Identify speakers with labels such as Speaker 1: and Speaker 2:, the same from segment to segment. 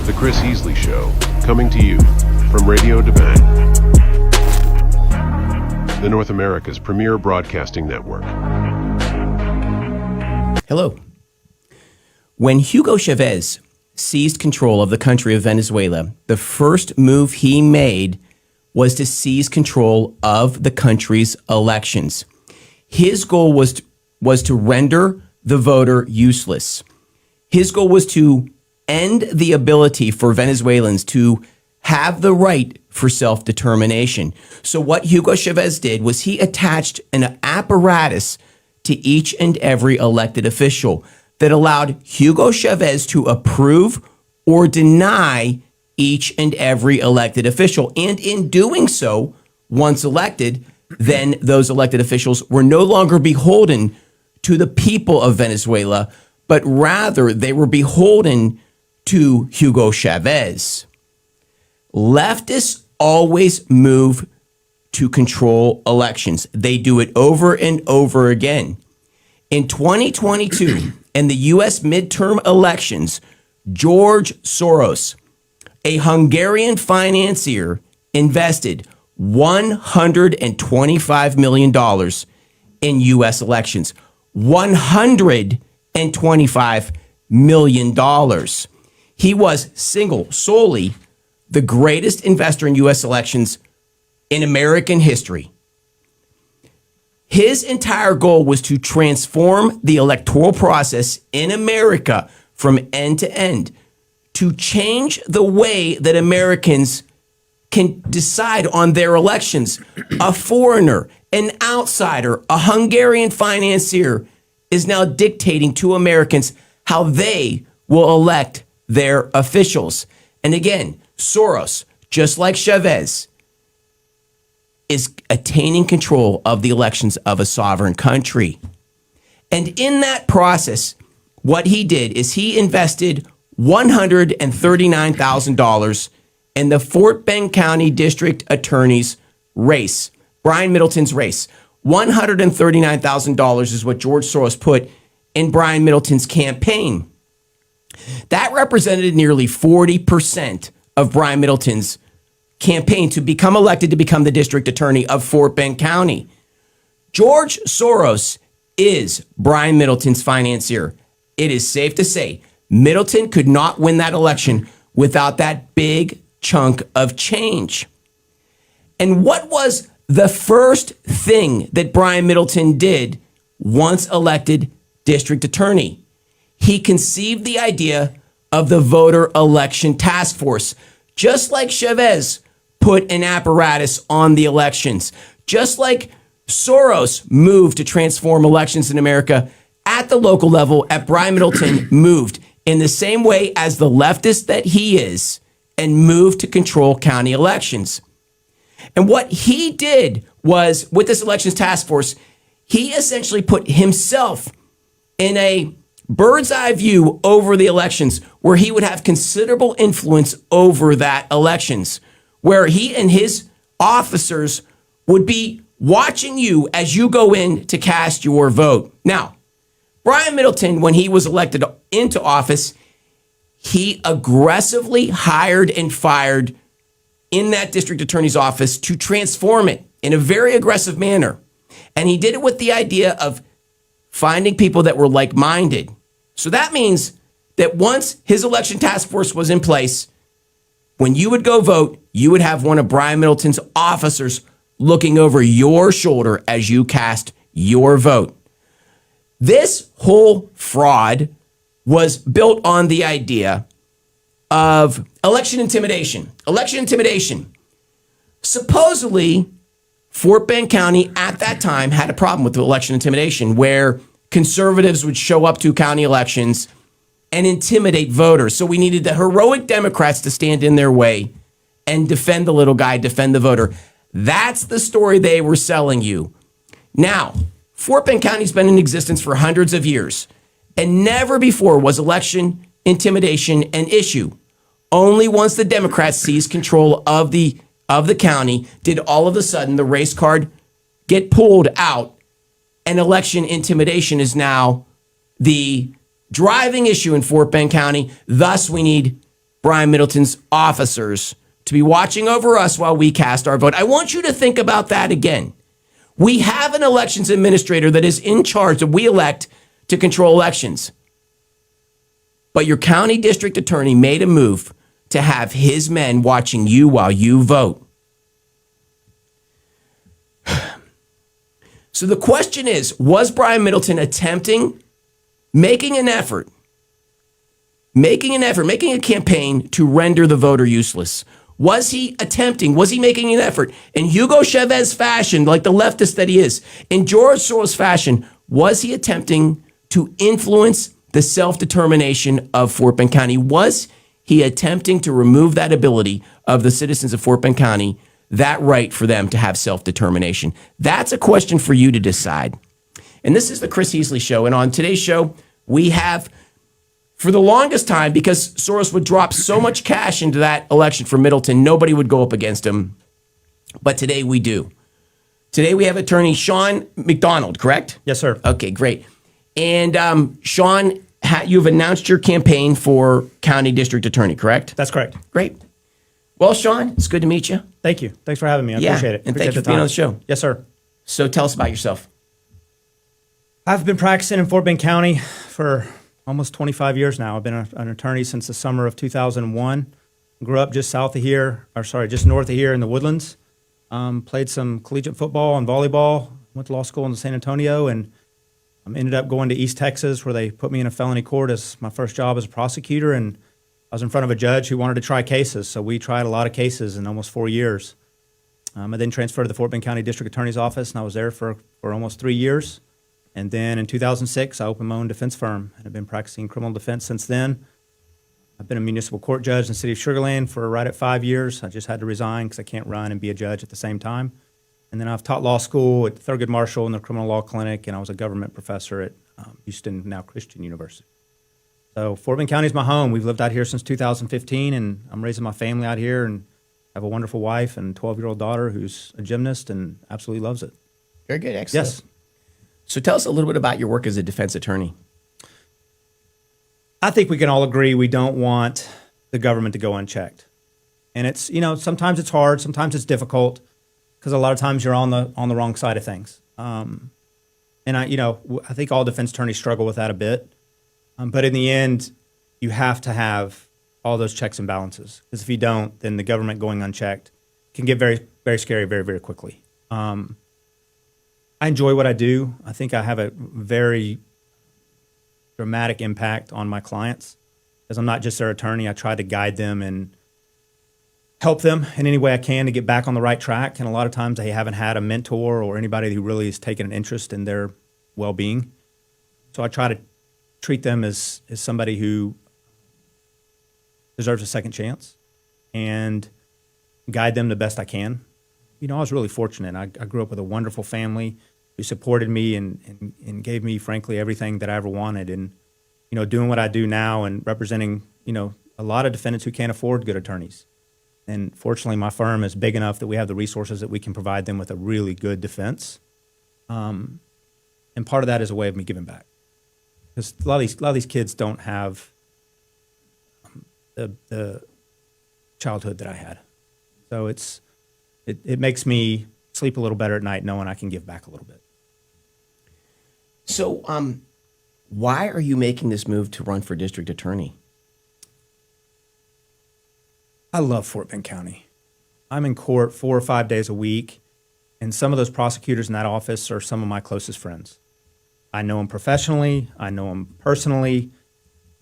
Speaker 1: The Chris Heasley Show, coming to you from Radio Debang, the North America's premier broadcasting network.
Speaker 2: Hello. When Hugo Chavez seized control of the country of Venezuela, the first move he made was to seize control of the country's elections. His goal was to render the voter useless. His goal was to end the ability for Venezuelans to have the right for self-determination. So what Hugo Chavez did was he attached an apparatus to each and every elected official that allowed Hugo Chavez to approve or deny each and every elected official. And in doing so, once elected, then those elected officials were no longer beholden to the people of Venezuela, but rather they were beholden to Hugo Chavez. Leftists always move to control elections. They do it over and over again. In 2022, in the U.S. midterm elections, George Soros, a Hungarian financier, invested $125 million in U.S. elections. $125 million. He was solely the greatest investor in U.S. elections in American history. His entire goal was to transform the electoral process in America from end to end, to change the way that Americans can decide on their elections. A foreigner, an outsider, a Hungarian financier is now dictating to Americans how they will elect their officials. And again, Soros, just like Chavez, is attaining control of the elections of a sovereign country. And in that process, what he did is he invested $139,000 in the Fort Bend County District Attorney's race, Brian Middleton's race. $139,000 is what George Soros put in Brian Middleton's campaign. That represented nearly 40% of Brian Middleton's campaign to become elected to become the district attorney of Fort Bend County. George Soros is Brian Middleton's financier. It is safe to say Middleton could not win that election without that big chunk of change. And what was the first thing that Brian Middleton did once elected district attorney? He conceived the idea of the voter election task force, just like Chavez put an apparatus on the elections, just like Soros moved to transform elections in America at the local level, at Brian Middleton moved in the same way as the leftist that he is and moved to control county elections. And what he did was, with this elections task force, he essentially put himself in a bird's eye view over the elections, where he would have considerable influence over that elections, where he and his officers would be watching you as you go in to cast your vote. Now, Brian Middleton, when he was elected into office, he aggressively hired and fired in that district attorney's office to transform it in a very aggressive manner. And he did it with the idea of finding people that were like-minded. So that means that once his election task force was in place, when you would go vote, you would have one of Brian Middleton's officers looking over your shoulder as you cast your vote. This whole fraud was built on the idea of election intimidation. Election intimidation. Supposedly, Fort Bend County at that time had a problem with election intimidation, where conservatives would show up to county elections and intimidate voters. So we needed the heroic Democrats to stand in their way and defend the little guy, defend the voter. That's the story they were selling you. Now, Fort Bend County's been in existence for hundreds of years, and never before was election intimidation an issue. Only once the Democrats seized control of the county did all of a sudden the race card get pulled out, and election intimidation is now the driving issue in Fort Bend County. Thus, we need Brian Middleton's officers to be watching over us while we cast our vote. I want you to think about that again. We have an elections administrator that is in charge that we elect to control elections. But your county district attorney made a move to have his men watching you while you vote. So the question is, was Brian Middleton making a campaign to render the voter useless? Was he making an effort in Hugo Chavez fashion, like the leftist that he is, in George Soros fashion, was he attempting to influence the self-determination of Fort Bend County? Was he attempting to remove that ability of the citizens of Fort Bend County, that right for them to have self-determination? That's a question for you to decide. And this is the Chris Heasley Show. And on today's show, we have, for the longest time, because Soros would drop so much cash into that election for Middleton, nobody would go up against him. But today we do. Today we have attorney Shawn McDonald, correct?
Speaker 3: Yes, sir.
Speaker 2: Okay, great. And Shawn, you've announced your campaign for county district attorney, correct?
Speaker 3: That's correct.
Speaker 2: Great. Well, Shawn, it's good to meet you.
Speaker 3: Thank you. Thanks for having me. I appreciate it.
Speaker 2: And thank you for being on the show.
Speaker 3: Yes, sir.
Speaker 2: So tell us about yourself.
Speaker 3: I've been practicing in Fort Bend County for almost 25 years now. I've been an attorney since the summer of 2001. Grew up just north of here in the Woodlands. Played some collegiate football and volleyball. Went to law school in San Antonio, and ended up going to East Texas, where they put me in a felony court as my first job as a prosecutor. And I was in front of a judge who wanted to try cases, so we tried a lot of cases in almost 4 years. I then transferred to the Fort Bend County District Attorney's Office, and I was there for almost 3 years. And then in 2006, I opened my own defense firm, and I've been practicing criminal defense since then. I've been a municipal court judge in the city of Sugar Land for right at 5 years. I just had to resign because I can't run and be a judge at the same time. And then I've taught law school at Thurgood Marshall in the criminal law clinic, and I was a government professor at Houston, now Christian University. So Fort Bend County is my home. We've lived out here since 2015, and I'm raising my family out here, and I have a wonderful wife and 12-year-old daughter who's a gymnast and absolutely loves it.
Speaker 2: Very good. Excellent.
Speaker 3: Yes.
Speaker 2: So tell us a little bit about your work as a defense attorney.
Speaker 3: I think we can all agree we don't want the government to go unchecked. And it's, sometimes it's hard, sometimes it's difficult, because a lot of times you're on the wrong side of things. And I think all defense attorneys struggle with that a bit. But in the end, you have to have all those checks and balances, because if you don't, then the government going unchecked can get very, very scary very, very quickly. I enjoy what I do. I think I have a very dramatic impact on my clients, because I'm not just their attorney. I try to guide them and help them in any way I can to get back on the right track. And a lot of times they haven't had a mentor or anybody who really has taken an interest in their well-being. So I try to treat them as somebody who deserves a second chance and guide them the best I can. I was really fortunate. I grew up with a wonderful family who supported me and gave me, frankly, everything that I ever wanted. And, doing what I do now and representing, a lot of defendants who can't afford good attorneys. And fortunately, my firm is big enough that we have the resources that we can provide them with a really good defense. And part of that is a way of me giving back. Because a lot of these kids don't have the childhood that I had. So it makes me sleep a little better at night knowing I can give back a little bit.
Speaker 2: So why are you making this move to run for district attorney?
Speaker 3: I love Fort Bend County. I'm in court 4 or 5 days a week, and some of those prosecutors in that office are some of my closest friends. I know them professionally. I know them personally.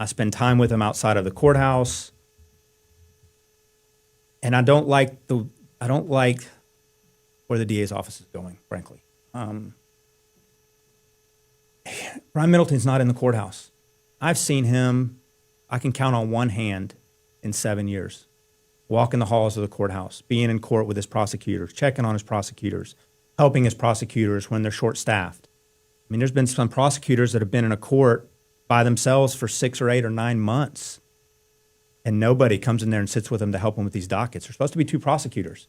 Speaker 3: I spend time with them outside of the courthouse. And I don't like where the DA's office is going, frankly. Brian Middleton's not in the courthouse. I've seen him, I can count on one hand in 7 years, walking the halls of the courthouse, being in court with his prosecutors, checking on his prosecutors, helping his prosecutors when they're short-staffed. I mean, there's been some prosecutors that have been in a court by themselves for 6 or 8 or 9 months, and nobody comes in there and sits with them to help them with these dockets. There's supposed to be 2 prosecutors.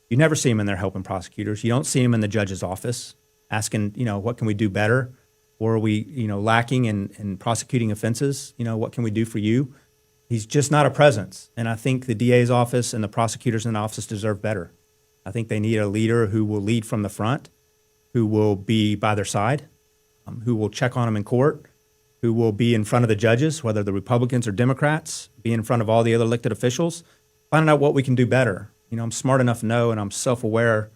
Speaker 3: You never see them in there helping prosecutors. You don't see them in the judge's office asking, what can we do better? Or are we, lacking in prosecuting offenses? What can we do for you? He's just not a presence. And I think the DA's office and the prosecutors in the office deserve better. I think they need a leader who will lead from the front, who will be by their side, who will check on them in court, who will be in front of the judges, whether they're Republicans or Democrats, be in front of all the other elected officials, finding out what we can do better. You know, I'm smart enough to know, and I'm self-aware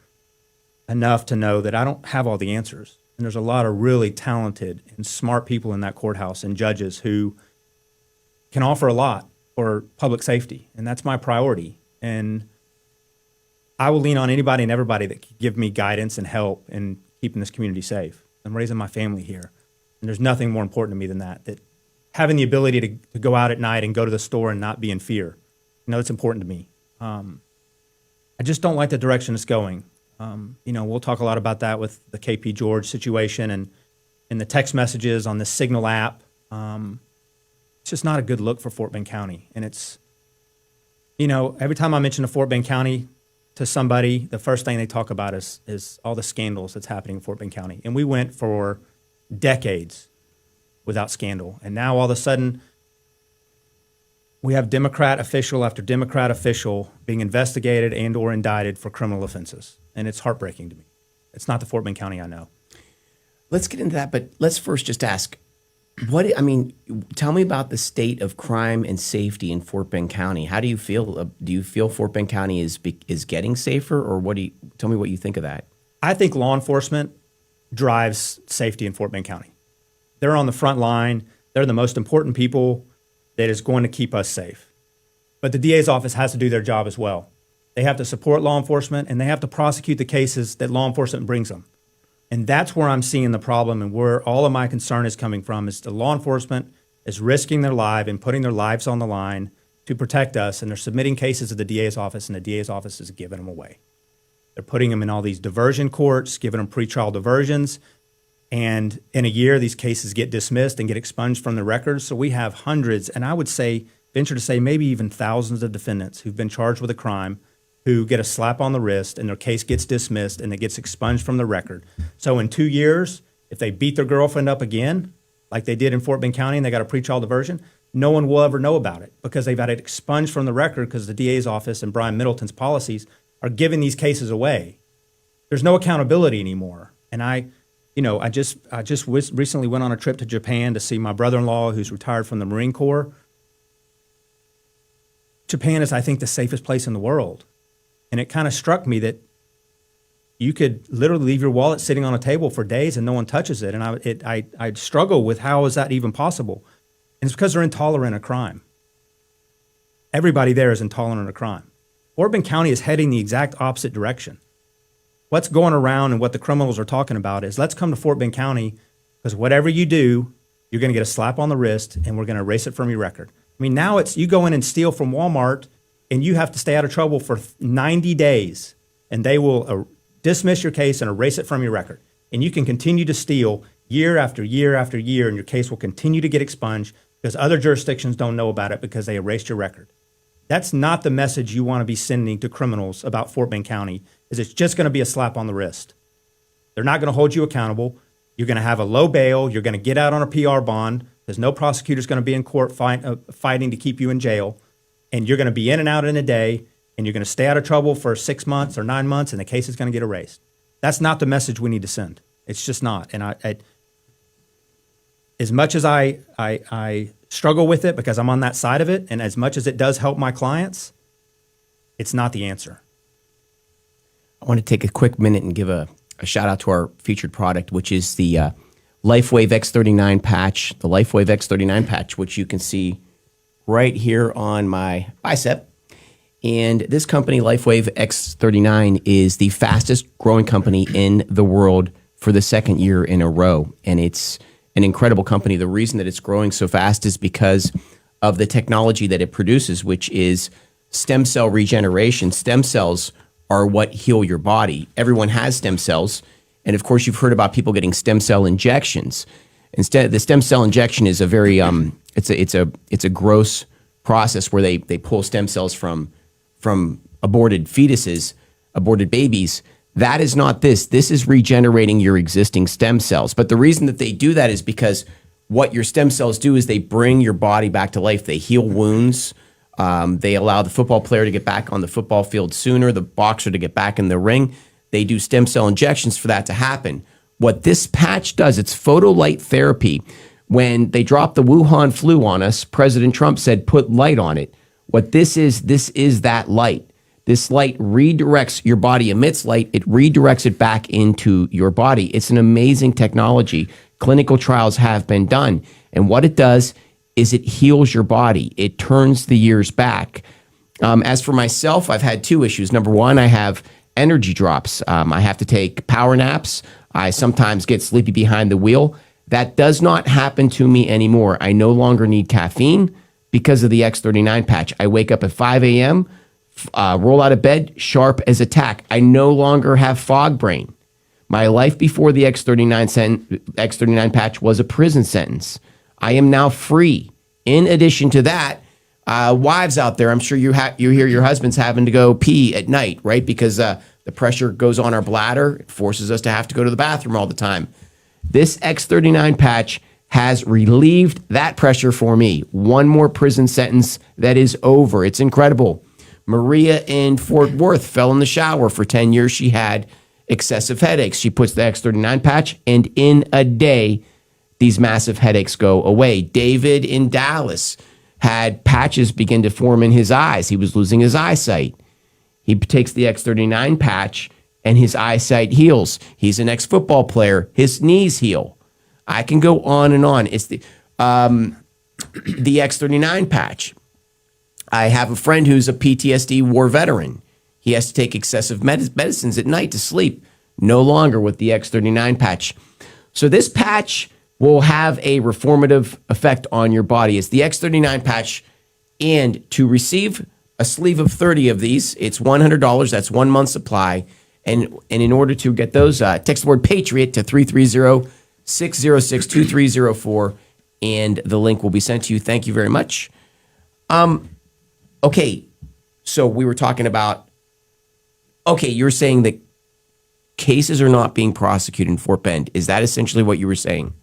Speaker 3: enough to know that I don't have all the answers. And there's a lot of really talented and smart people in that courthouse and judges who can offer a lot for public safety, and that's my priority. And I will lean on anybody and everybody that can give me guidance and help in keeping this community safe. I'm raising my family here, and there's nothing more important to me than that having the ability to go out at night and go to the store and not be in fear. You know, it's important to me. I just don't like the direction it's going. You know, we'll talk a lot about that with the KP George situation and the text messages on the Signal app. It's just not a good look for Fort Bend County. And it's, you know, every time I mention Fort Bend County to somebody, the first thing they talk about is all the scandals that's happening in Fort Bend County. And we went for decades without scandal. And now all of a sudden, we have Democrat official after Democrat official being investigated and or indicted for criminal offenses. And it's heartbreaking to me. It's not the Fort Bend County I know.
Speaker 2: Let's get into that, but let's first just ask, tell me about the state of crime and safety in Fort Bend County. How do you feel? Do you feel Fort Bend County is getting safer, or tell me what you think of that?
Speaker 3: I think law enforcement drives safety in Fort Bend County. They're on the front line. They're the most important people that is going to keep us safe. But the DA's office has to do their job as well. They have to support law enforcement, and they have to prosecute the cases that law enforcement brings them. And that's where I'm seeing the problem, and where all of my concern is coming from, is the law enforcement is risking their life and putting their lives on the line to protect us, and they're submitting cases to the DA's office, and the DA's office is giving them away. They're putting them in all these diversion courts, giving them pretrial diversions, and in a year, these cases get dismissed and get expunged from the records. So we have hundreds, and I would say, venture to say, maybe even thousands of defendants who've been charged with a crime who get a slap on the wrist and their case gets dismissed and it gets expunged from the record. So in 2 years, if they beat their girlfriend up again, like they did in Fort Bend County, and they got a pretrial diversion, no one will ever know about it because they've had it expunged from the record because the DA's office and Brian Middleton's policies are giving these cases away. There's no accountability anymore. And I just recently went on a trip to Japan to see my brother-in-law who's retired from the Marine Corps. Japan is, I think, the safest place in the world. And it kind of struck me that you could literally leave your wallet sitting on a table for days and no one touches it. And I struggle with how is that even possible? And it's because they're intolerant of crime. Everybody there is intolerant of crime. Fort Bend County is heading the exact opposite direction. What's going around and what the criminals are talking about is, let's come to Fort Bend County because whatever you do, you're going to get a slap on the wrist and we're going to erase it from your record. I mean, now it's you go in and steal from Walmart and you have to stay out of trouble for 90 days, and they will dismiss your case and erase it from your record. And you can continue to steal year after year after year, and your case will continue to get expunged because other jurisdictions don't know about it because they erased your record. That's not the message you want to be sending to criminals about Fort Bend County, is it's just going to be a slap on the wrist. They're not going to hold you accountable. You're going to have a low bail. You're going to get out on a PR bond. There's no prosecutor's going to be in court fighting to keep you in jail. And you're going to be in and out in a day, and you're going to stay out of trouble for 6 months or 9 months, and the case is going to get erased. That's not the message we need to send. It's just not. And I as much as I struggle with it because I'm on that side of it, and as much as it does help my clients, it's not the answer.
Speaker 2: I want to take a quick minute and give a shout out to our featured product, which is the LifeWave X39 patch. The LifeWave X39 patch, which you can see right here on my bicep. And this company, LifeWave X39, is the fastest growing company in the world for the second year in a row. And it's an incredible company. The reason that it's growing so fast is because of the technology that it produces, which is stem cell regeneration. Stem cells are what heal your body. Everyone has stem cells. And of course, you've heard about people getting stem cell injections. Instead, the stem cell injection is a very, it's a gross process where they pull stem cells from aborted fetuses, aborted babies. That is not this. This is regenerating your existing stem cells. But the reason that they do that is because what your stem cells do is they bring your body back to life. They heal wounds. They allow the football player to get back on the football field sooner, the boxer to get back in the ring. They do stem cell injections for that to happen. What this patch does, it's photolight therapy. When they dropped the Wuhan flu on us, President Trump said, put light on it. What this is that light. This light redirects, your body emits light, it redirects it back into your body. It's an amazing technology. Clinical trials have been done. And what it does is it heals your body. It turns the years back. As for myself, I've had two issues. Number one, I have energy drops. I have to take power naps. I sometimes get sleepy behind the wheel. That does not happen to me anymore. I no longer need caffeine because of the X39 patch. I wake up at 5 a.m., roll out of bed, sharp as a tack. I no longer have fog brain. My life before the X39 patch was a prison sentence. I am now free. In addition to that, wives out there, I'm sure you hear your husbands having to go pee at night, right? Because the pressure goes on our bladder. It forces us to have to go to the bathroom all the time. This X39 patch has relieved that pressure for me. One more prison sentence that is over. It's incredible. Maria in Fort Worth fell in the shower for 10 years. She had excessive headaches. She puts the X39 patch, and in a day, these massive headaches go away. David in Dallas had patches begin to form in his eyes. He was losing his eyesight. He takes the X39 patch, and his eyesight heals. He's an ex-football player. His knees heal. I can go on and on. It's the X39 patch. I have a friend who's a PTSD war veteran. He has to take excessive medicines at night to sleep. No longer with the X39 patch. So this patch will have a reformative effect on your body. It's the X39 patch. And to receive a sleeve of 30 of these, it's $100. That's 1 month's supply. And in order to get those, text the word Patriot to 330-606-2304, and the link will be sent to you. Thank you very much. Okay, so we were talking about, you're saying that cases are not being prosecuted in Fort Bend. Is that essentially what you were saying?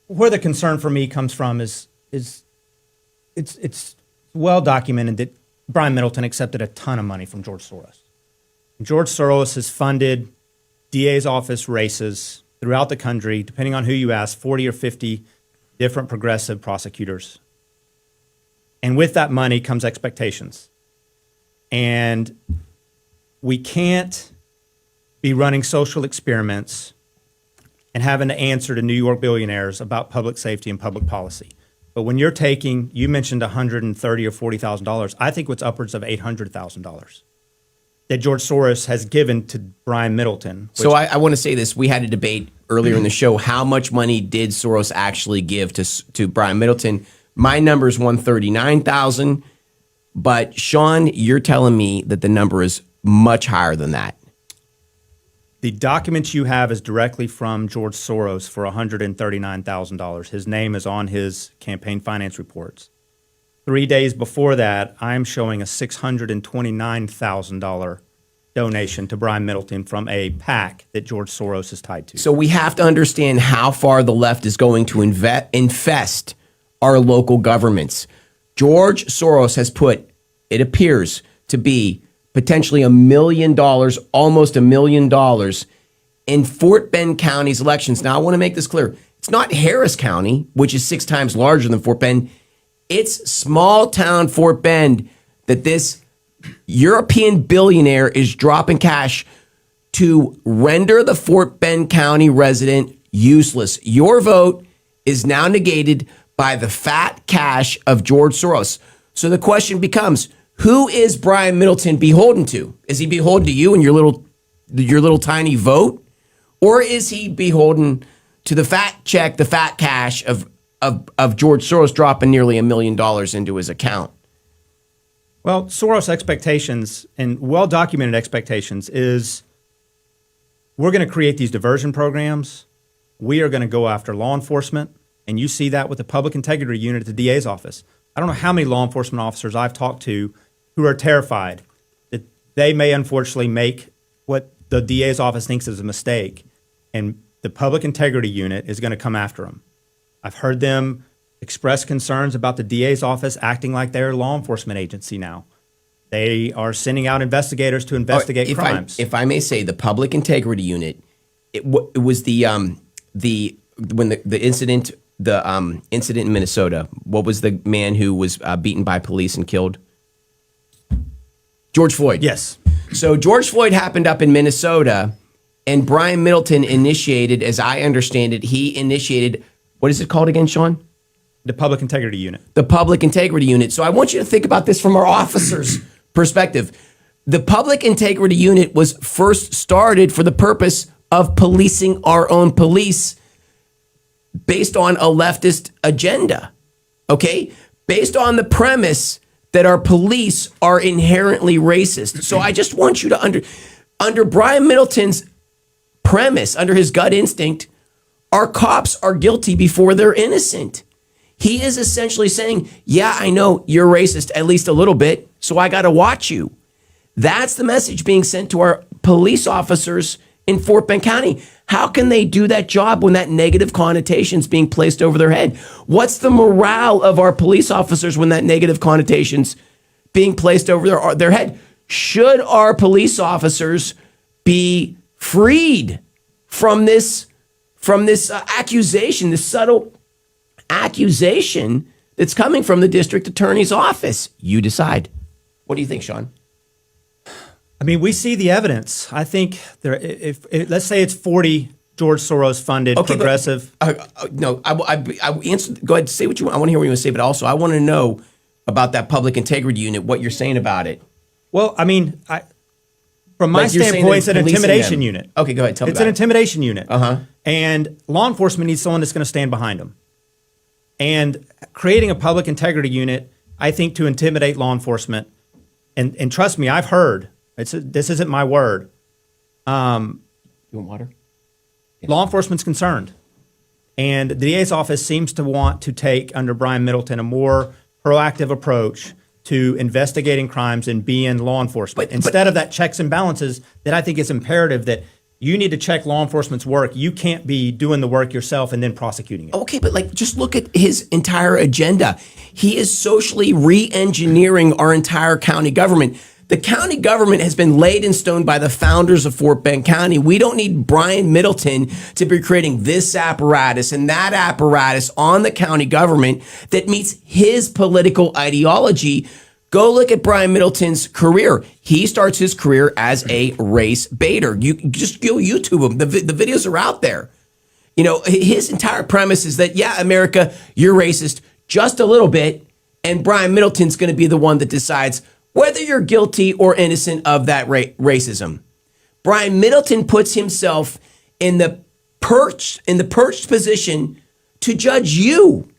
Speaker 3: Where the concern for me comes from is it's well documented that Brian Middleton accepted a ton of money from George Soros. George Soros has funded DA's office races throughout the country, depending on who you ask, 40 or 50 different progressive prosecutors. And with that money comes expectations. And we can't be running social experiments and having to answer to New York billionaires about public safety and public policy. But when you're taking, you mentioned $130,000 or $40,000. I think it's upwards of $800,000 that George Soros has given to Brian Middleton.
Speaker 2: So I want to say this. We had a debate earlier in the show. How much money did Soros actually give to Brian Middleton? My number is $139,000. But Shawn, you're telling me that the number is much higher than that.
Speaker 3: The documents you have is directly from George Soros for $139,000. His name is on his campaign finance reports. 3 days before that, I'm showing a $629,000 donation to Brian Middleton from a PAC that George Soros is tied to.
Speaker 2: So we have to understand how far the left is going to infest our local governments. George Soros has put, it appears to be, potentially $1 million, almost $1 million in Fort Bend County's elections. Now, I want to make this clear. It's not Harris County, which is 6 times larger than Fort Bend. It's small town Fort Bend that this European billionaire is dropping cash to render the Fort Bend County resident useless. Your vote is now negated by the fat cash of George Soros. So the question becomes, who is Brian Middleton beholden to? Is he beholden to you and your little tiny vote? Or is he beholden to the fat check, the fat cash of George Soros dropping nearly $1 million into his account?
Speaker 3: Well, Soros' expectations and well-documented expectations is we're going to create these diversion programs. We are going to go after law enforcement. And you see that with the public integrity unit at the DA's office. I don't know how many law enforcement officers I've talked to who are terrified that they may unfortunately make what the DA's office thinks is a mistake and the Public Integrity Unit is going to come after them. I've heard them express concerns about the DA's office acting like they're a law enforcement agency now. They are sending out investigators to investigate crimes.
Speaker 2: If I may say, the Public Integrity Unit, it was the incident in Minnesota. What was the man who was beaten by police and killed? George Floyd.
Speaker 3: Yes.
Speaker 2: So George Floyd happened up in Minnesota, and Brian Middleton initiated, as I understand it, he initiated, what is it called again, Shawn?
Speaker 3: The Public Integrity Unit.
Speaker 2: The Public Integrity Unit. So I want you to think about this from our officers' perspective. The Public Integrity Unit was first started for the purpose of policing our own police based on a leftist agenda, okay? Based on the premise that our police are inherently racist. So I just want you to under Brian Middleton's premise, under his gut instinct, our cops are guilty before they're innocent. He is essentially saying, yeah, I know you're racist at least a little bit, so I got to watch you. That's the message being sent to our police officers in Fort Bend County. How can they do that job when that negative connotation is being placed over their head? What's the morale of our police officers when that negative connotation's being placed over their head? Should our police officers be freed from this accusation, this subtle accusation that's coming from the district attorney's office? You decide. What do you think, Shawn?
Speaker 3: I mean, we see the evidence. I think if let's say it's 40 George Soros funded progressive.
Speaker 2: No, I answer. Go ahead, say what you want. I want to hear what you want to say, but also I want to know about that Public Integrity Unit. What you're saying about it?
Speaker 3: Well, I mean, from my standpoint, it's an intimidation unit.
Speaker 2: Okay, go ahead. Tell me.
Speaker 3: It's an intimidation unit.
Speaker 2: Uh-huh.
Speaker 3: And law enforcement needs someone that's going to stand behind them. And creating a Public Integrity Unit, I think, to intimidate law enforcement. And trust me, I've heard. This isn't my word.
Speaker 2: You want water?
Speaker 3: Yes. Law enforcement's concerned. And the DA's office seems to want to take, under Brian Middleton, a more proactive approach to investigating crimes and being law enforcement. Instead of that checks and balances that I think is imperative, that you need to check law enforcement's work. You can't be doing the work yourself and then prosecuting it.
Speaker 2: Okay, but just look at his entire agenda. He is socially re-engineering our entire county government. The county government has been laid in stone by the founders of Fort Bend County. We don't need Brian Middleton to be creating this apparatus and that apparatus on the county government that meets his political ideology. Go look at Brian Middleton's career. He starts his career as a race baiter. You just go YouTube him. The videos are out there. You know, his entire premise is that, yeah, America, you're racist just a little bit, and Brian Middleton's going to be the one that decides whether you're guilty or innocent of that racism. Brian Middleton puts himself in the perched position to judge you.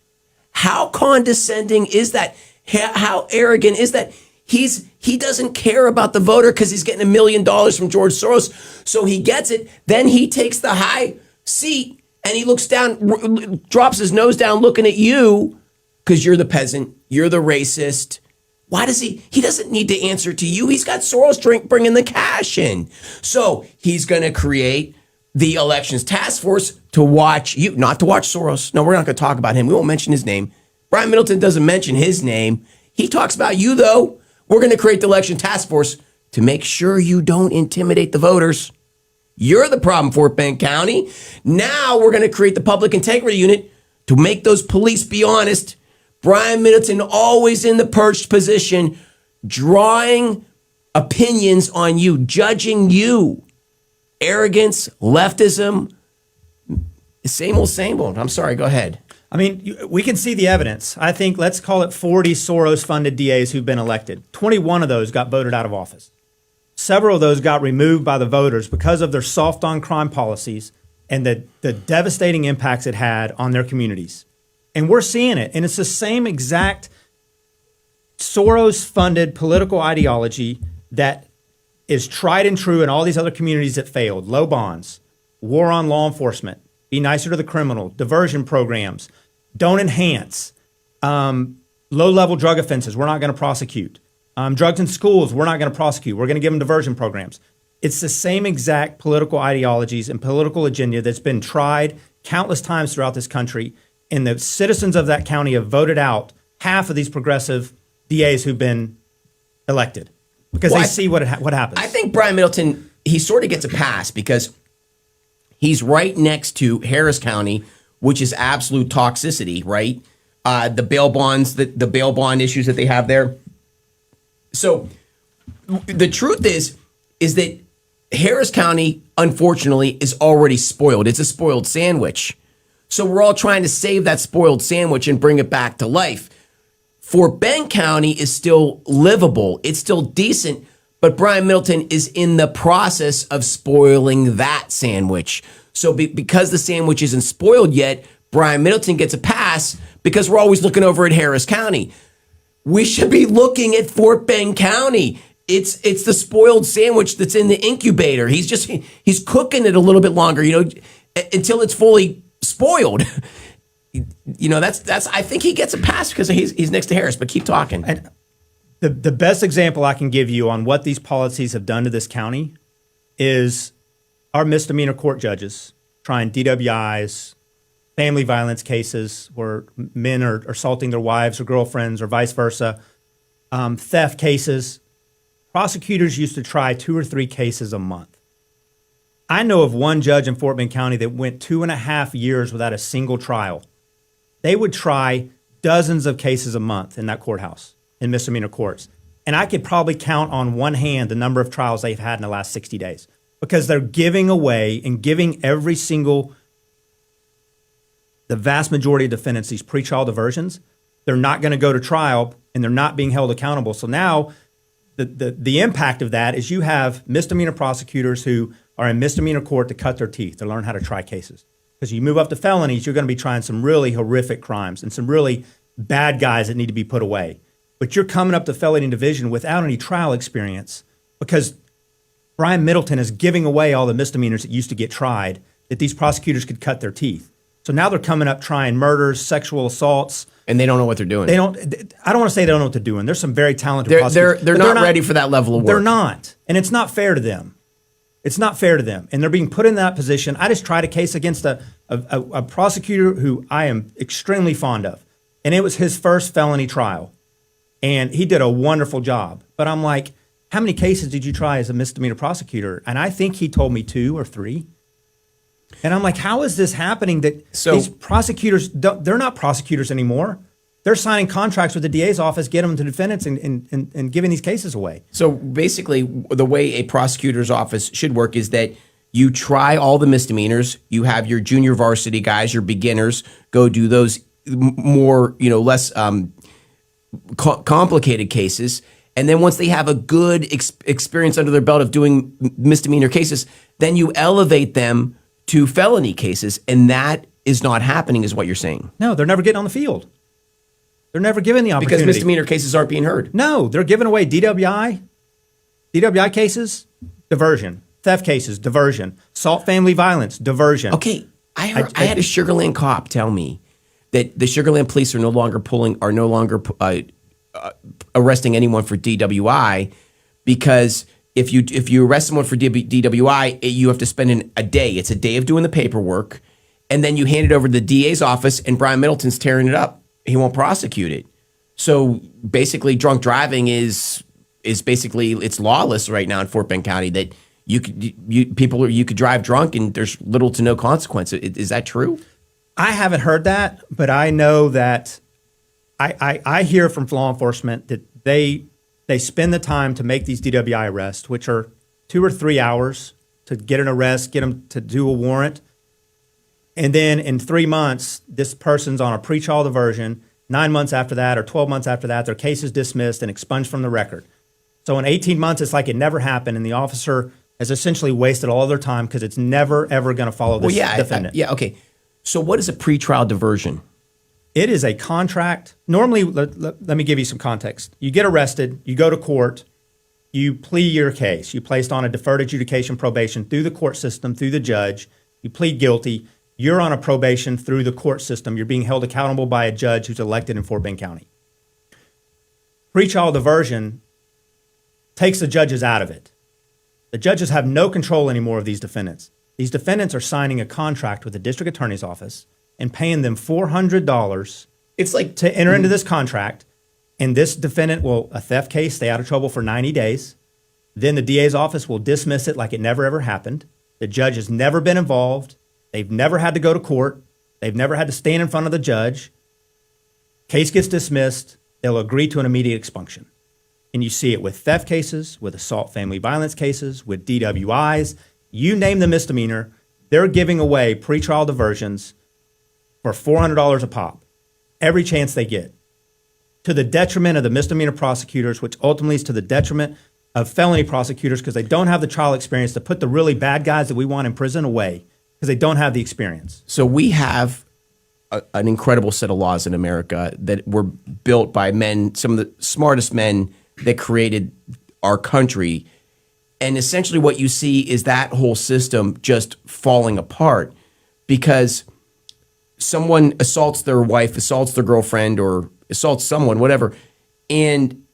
Speaker 2: How condescending is that? How arrogant is that? He doesn't care about the voter because he's getting $1 million from George Soros, so he gets it. Then he takes the high seat and he looks down, drops his nose down, looking at you because you're the peasant, you're the racist. Why does he doesn't need to answer to you. He's got Soros bringing the cash in. So he's going to create the elections task force to watch you, not to watch Soros. No, we're not going to talk about him. We won't mention his name. Brian Middleton doesn't mention his name. He talks about you, though. We're going to create the election task force to make sure you don't intimidate the voters. You're the problem, Fort Bend County. Now we're going to create the Public Integrity Unit to make those police be honest. Brian Middleton always in the perched position, drawing opinions on you, judging you. Arrogance, leftism, same old. I'm sorry, go ahead.
Speaker 3: I mean, we can see the evidence. I think, let's call it 40 Soros-funded DAs who've been elected. 21 of those got voted out of office. Several of those got removed by the voters because of their soft-on-crime policies and the devastating impacts it had on their communities. And we're seeing it. And it's the same exact Soros-funded political ideology that is tried and true in all these other communities that failed. Low bonds, war on law enforcement, be nicer to the criminal, diversion programs, don't enhance, low-level drug offenses, we're not going to prosecute. Drugs in schools, we're not going to prosecute. We're going to give them diversion programs. It's the same exact political ideologies and political agenda that's been tried countless times throughout this country. And the citizens of that county have voted out half of these progressive DAs who've been elected because they see what happens.
Speaker 2: I think Brian Middleton, he sort of gets a pass because he's right next to Harris County, which is absolute toxicity, right? The bail bonds, the bail bond issues that they have there. So the truth is that Harris County, unfortunately, is already spoiled. It's a spoiled sandwich. So we're all trying to save that spoiled sandwich and bring it back to life. Fort Bend County is still livable. It's still decent, but Brian Middleton is in the process of spoiling that sandwich. So because the sandwich isn't spoiled yet, Brian Middleton gets a pass because we're always looking over at Harris County. We should be looking at Fort Bend County. It's the spoiled sandwich that's in the incubator. He's cooking it a little bit longer, until it's fully spoiled. That's I think he gets a pass because he's next to Harris, but keep talking.
Speaker 3: And the best example I can give you on what these policies have done to this county is our misdemeanor court judges trying DWIs, family violence cases where men are assaulting their wives or girlfriends or vice versa, theft cases. Prosecutors used to try 2 or 3 cases a month. I know of one judge in Fort Bend County that went 2.5 years without a single trial. They would try dozens of cases a month in that courthouse, in misdemeanor courts. And I could probably count on one hand the number of trials they've had in the last 60 days because they're giving away and giving the vast majority of defendants these pretrial diversions. They're not going to go to trial and they're not being held accountable. So now the impact of that is you have misdemeanor prosecutors who are in misdemeanor court to cut their teeth, to learn how to try cases. Because you move up to felonies, you're going to be trying some really horrific crimes and some really bad guys that need to be put away. But you're coming up to felony division without any trial experience because Brian Middleton is giving away all the misdemeanors that used to get tried that these prosecutors could cut their teeth. So now they're coming up trying murders, sexual assaults.
Speaker 2: And they don't know what they're doing.
Speaker 3: I don't want to say they don't know what they're doing. There's some very talented prosecutors.
Speaker 2: They're not ready for that level of work.
Speaker 3: They're not. And it's not fair to them. It's not fair to them. And they're being put in that position. I just tried a case against a prosecutor who I am extremely fond of. And it was his first felony trial. And he did a wonderful job. But I'm like, how many cases did you try as a misdemeanor prosecutor? And I think he told me 2 or 3. And I'm like, how is this happening that these prosecutors, they're not prosecutors anymore. They're signing contracts with the DA's office, get them to defendants and giving these cases away.
Speaker 2: So basically, the way a prosecutor's office should work is that you try all the misdemeanors. You have your junior varsity guys, your beginners, go do those more, less complicated cases. And then once they have a good experience under their belt of doing misdemeanor cases, then you elevate them to felony cases, and that is not happening, is what you're saying.
Speaker 3: No, they're never getting on the field. They're never given the opportunity.
Speaker 2: Because misdemeanor cases aren't being heard.
Speaker 3: No, they're giving away DWI cases, diversion. Theft cases, diversion. Assault, family violence, diversion.
Speaker 2: Okay, I had a Sugar Land cop tell me that the Sugar Land police are no longer arresting anyone for DWI because if you arrest someone for DWI, you have to spend a day. It's a day of doing the paperwork, and then you hand it over to the DA's office, and Brian Middleton's tearing it up. He won't prosecute it. So basically, drunk driving is basically it's lawless right now in Fort Bend County. That you could drive drunk and there's little to no consequence. Is that true?
Speaker 3: I haven't heard that, but I know that I hear from law enforcement that they spend the time to make these DWI arrests, which are 2 or 3 hours to get an arrest, get them to do a warrant. And then in 3 months, this person's on a pretrial diversion. 9 months after that or 12 months after that, their case is dismissed and expunged from the record. So in 18 months, it's like it never happened. And the officer has essentially wasted all of their time because it's never, ever going to follow this defendant.
Speaker 2: Okay. So what is a pretrial diversion?
Speaker 3: It is a contract. Normally, let me give you some context. You get arrested, you go to court, you plea your case. You placed on a deferred adjudication probation through the court system, through the judge. You plead guilty. You're on a probation through the court system. You're being held accountable by a judge who's elected in Fort Bend County. Pretrial diversion takes the judges out of it. The judges have no control anymore of these defendants. These defendants are signing a contract with the district attorney's office and paying them $400.
Speaker 2: It's like
Speaker 3: to enter into this contract, and this defendant will, a theft case, stay out of trouble for 90 days. Then the DA's office will dismiss it like it never ever happened. The judge has never been involved. They've never had to go to court. They've never had to stand in front of the judge. Case gets dismissed. They'll agree to an immediate expunction. And you see it with theft cases, with assault family violence cases, with DWIs. You name the misdemeanor, they're giving away pretrial diversions for $400 a pop every chance they get, to the detriment of the misdemeanor prosecutors, which ultimately is to the detriment of felony prosecutors because they don't have the trial experience to put the really bad guys that we want in prison away because they don't have the experience.
Speaker 2: So we have an incredible set of laws in America that were built by men, some of the smartest men that created our country. And essentially what you see is that whole system just falling apart because someone assaults their wife, assaults their girlfriend, or assaults someone, whatever, and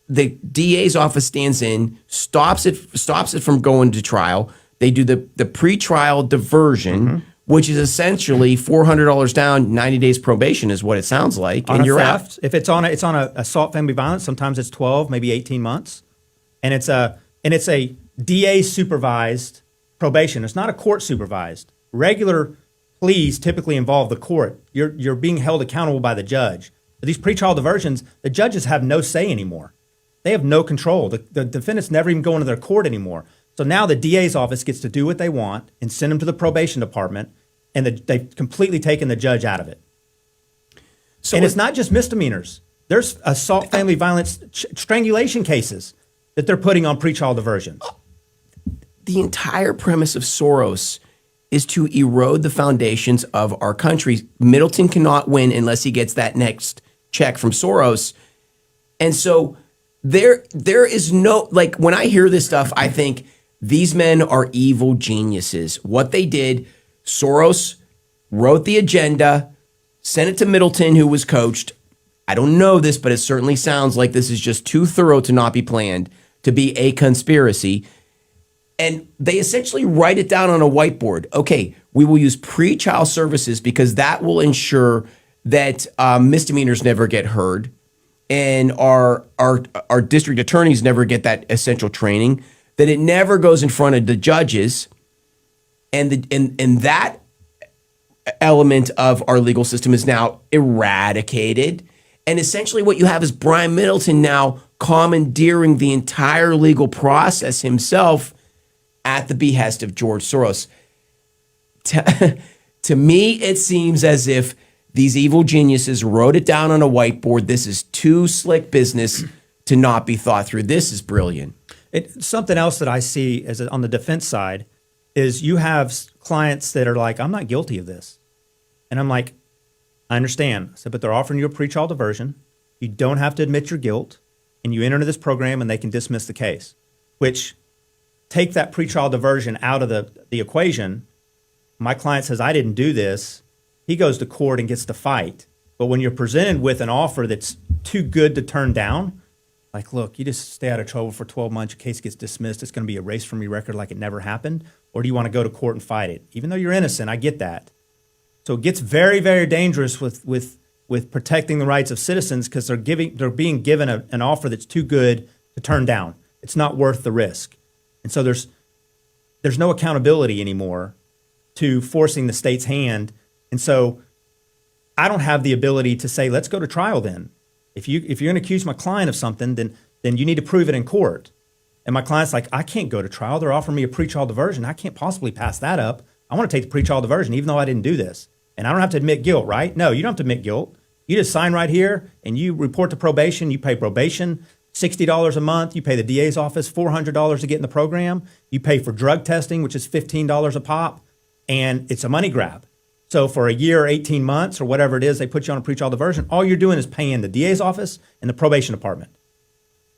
Speaker 2: the DA's office stands in, stops it from going to trial. They do the pretrial diversion, which is essentially $400 down, 90 days probation is what it sounds like,
Speaker 3: on
Speaker 2: and you're
Speaker 3: theft,
Speaker 2: out.
Speaker 3: if it's on a assault family violence, sometimes it's 12, maybe 18 months, and it's a DA supervised probation. It's not a court supervised. Regular pleas typically involve the court. You're being held accountable by the judge. But these pretrial diversions, the judges have no say anymore. They have no control. The defendants never even go into their court anymore. So now the DA's office gets to do what they want and send them to the probation department, and they've completely taken the judge out of it. So, and it's not just misdemeanors. There's assault, family violence, strangulation cases that they're putting on pretrial diversions.
Speaker 2: The entire premise of Soros is to erode the foundations of our country. Middleton cannot win unless he gets that next check from Soros. And so there is no, like, when I hear this stuff, I think these men are evil geniuses. What they did, Soros wrote the agenda, sent it to Middleton, who was coached. I don't know this, but it certainly sounds like this is just too thorough to not be planned, to be a conspiracy. And they essentially write it down on a whiteboard. Okay, we will use pre-trial services because that will ensure that misdemeanors never get heard, and our district attorneys never get that essential training, that it never goes in front of the judges, and that element of our legal system is now eradicated. And essentially what you have is Brian Middleton now commandeering the entire legal process himself at the behest of George Soros. To me, it seems as if these evil geniuses wrote it down on a whiteboard. This is too slick business to not be thought through. This is brilliant.
Speaker 3: Something else that I see as on the defense side is you have clients that are like, I'm not guilty of this. And I'm like, I understand. I said, but they're offering you a pretrial diversion. You don't have to admit your guilt, and you enter into this program and they can dismiss the case, which take that pretrial diversion out of the equation. My client says, I didn't do this. He goes to court and gets to fight. But when you're presented with an offer that's too good to turn down, like, look, you just stay out of trouble for 12 months, your case gets dismissed, it's going to be erased from your record like it never happened, or do you want to go to court and fight it? Even though you're innocent, I get that. So it gets very, very dangerous with protecting the rights of citizens because they're being given an offer that's too good to turn down. It's not worth the risk. And so there's no accountability anymore to forcing the state's hand. And so I don't have the ability to say, let's go to trial then. If you're going to accuse my client of something, then you need to prove it in court. And my client's like, I can't go to trial. They're offering me a pretrial diversion. I can't possibly pass that up. I want to take the pretrial diversion even though I didn't do this. And I don't have to admit guilt, right? No, you don't have to admit guilt. You just sign right here and you report to probation. You pay probation $60 a month. You pay the DA's office $400 to get in the program. You pay for drug testing, which is $15 a pop. And it's a money grab. So for a year or 18 months or whatever it is, they put you on a pretrial diversion. All you're doing is paying the DA's office and the probation department.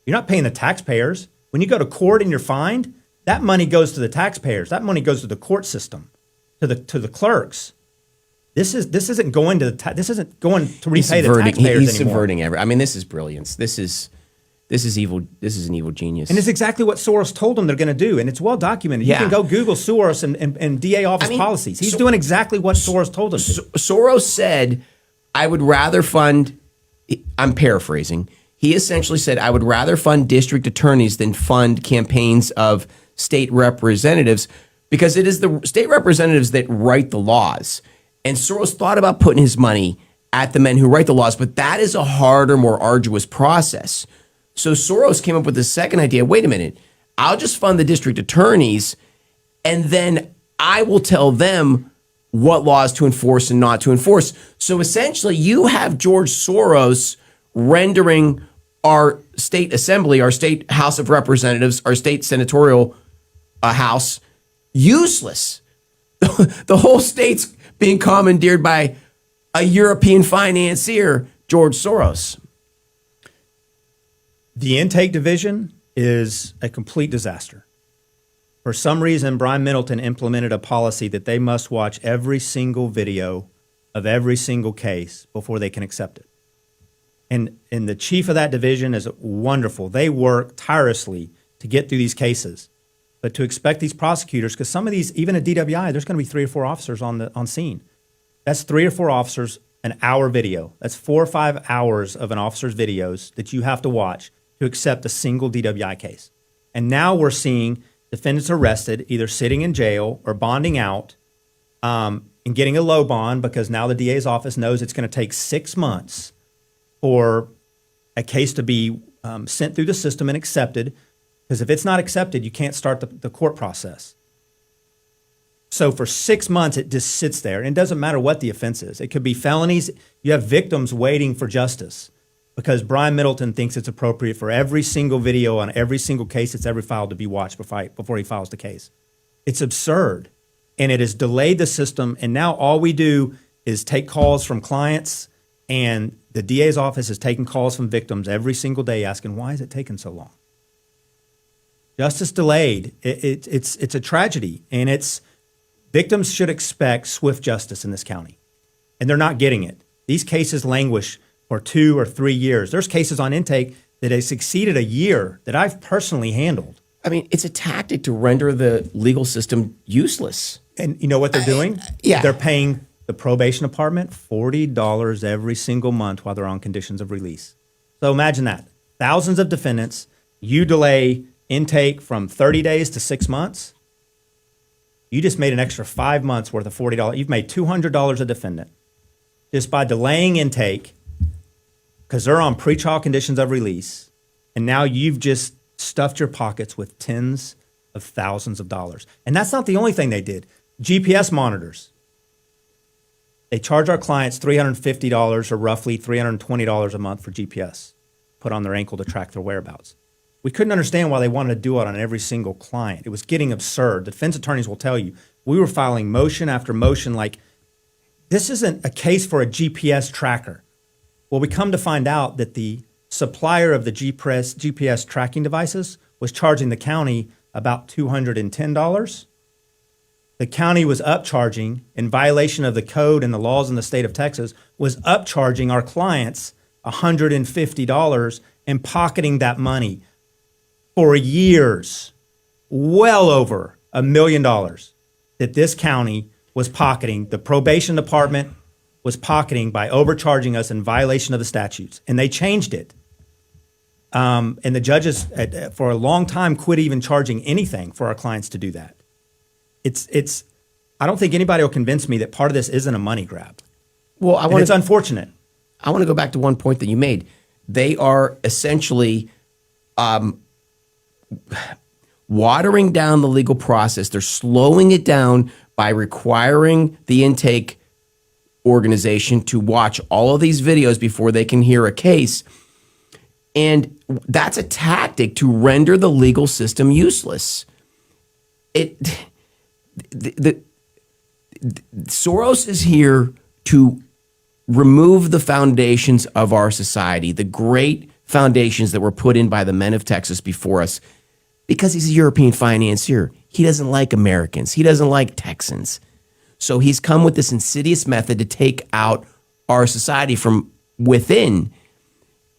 Speaker 3: You're not paying the taxpayers. When you go to court and you're fined, that money goes to the taxpayers. That money goes to the court system, to the clerks. This isn't going to repay the taxpayers
Speaker 2: he's
Speaker 3: anymore.
Speaker 2: subverting every. I mean, this is brilliance. This is This is evil. This is an evil genius.
Speaker 3: And it's exactly what Soros told them they're going to do, and it's well documented.
Speaker 2: Yeah.
Speaker 3: You can go Google Soros and DA office policies. He's doing exactly what Soros told him to.
Speaker 2: Soros said, I would rather fund, I'm paraphrasing, he essentially said, I would rather fund district attorneys than fund campaigns of state representatives, because it is the state representatives that write the laws. And Soros thought about putting his money at the men who write the laws, but that is a harder, more arduous process. So Soros came up with the second idea. Wait a minute, I'll just fund the district attorneys, and then I will tell them what laws to enforce and not to enforce. So essentially, you have George Soros rendering our state assembly, our state House of Representatives, our state senatorial house useless. The whole state's being commandeered by a European financier, George Soros.
Speaker 3: The intake division is a complete disaster. For some reason, Brian Middleton implemented a policy that they must watch every single video of every single case before they can accept it. And the chief of that division is wonderful. They work tirelessly to get through these cases. But to expect these prosecutors, because some of these, even at DWI, there's going to be 3 or 4 officers on scene. That's 3 or 4 officers, an hour video. That's 4 or 5 hours of an officer's videos that you have to watch to accept a single DWI case. And now we're seeing defendants arrested, either sitting in jail or bonding out, and getting a low bond, because now the DA's office knows it's going to take 6 months for a case to be sent through the system and accepted, because if it's not accepted, you can't start the court process. So for 6 months, it just sits there, and it doesn't matter what the offense is. It could be felonies. You have victims waiting for justice because Brian Middleton thinks it's appropriate for every single video on every single case that's ever filed to be watched before he files the case. It's absurd, and it has delayed the system, and now all we do is take calls from clients, and the DA's office is taking calls from victims every single day asking, why is it taking so long? Justice delayed. It's a tragedy, and victims should expect swift justice in this county, and they're not getting it. These cases languish for 2 or 3 years. There's cases on intake that have succeeded a year that I've personally handled.
Speaker 2: I mean, it's a tactic to render the legal system useless.
Speaker 3: And you know what they're doing?
Speaker 2: Yeah.
Speaker 3: They're paying the probation department $40 every single month while they're on conditions of release. So imagine that. Thousands of defendants, you delay intake from 30 days to 6 months. You just made an extra 5 months worth of $40. You've made $200 a defendant just by delaying intake because they're on pretrial conditions of release. And now you've just stuffed your pockets with tens of thousands of dollars. And that's not the only thing they did. GPS monitors. They charge our clients $350 or roughly $320 a month for GPS put on their ankle to track their whereabouts. We couldn't understand why they wanted to do it on every single client. It was getting absurd. The defense attorneys will tell you, we were filing motion after motion like, this isn't a case for a GPS tracker. Well, we come to find out that the supplier of the GPS tracking devices was charging the county about $210. The county was upcharging, in violation of the code and the laws in the state of Texas, was upcharging our clients $150 and pocketing that money for years, well over $1 million that this county was pocketing. The probation department was pocketing by overcharging us in violation of the statutes, and they changed it. And the judges, for a long time, quit even charging anything for our clients to do that. It's. I don't think anybody will convince me that part of this isn't a money grab.
Speaker 2: Well,
Speaker 3: it's unfortunate.
Speaker 2: I want to go back to one point that you made. They are essentially watering down the legal process. They're slowing it down by requiring the intake organization to watch all of these videos before they can hear a case. And that's a tactic to render the legal system useless. Soros is here to remove the foundations of our society, the great foundations that were put in by the men of Texas before us, because he's a European financier. He doesn't like Americans. He doesn't like Texans. So he's come with this insidious method to take out our society from within.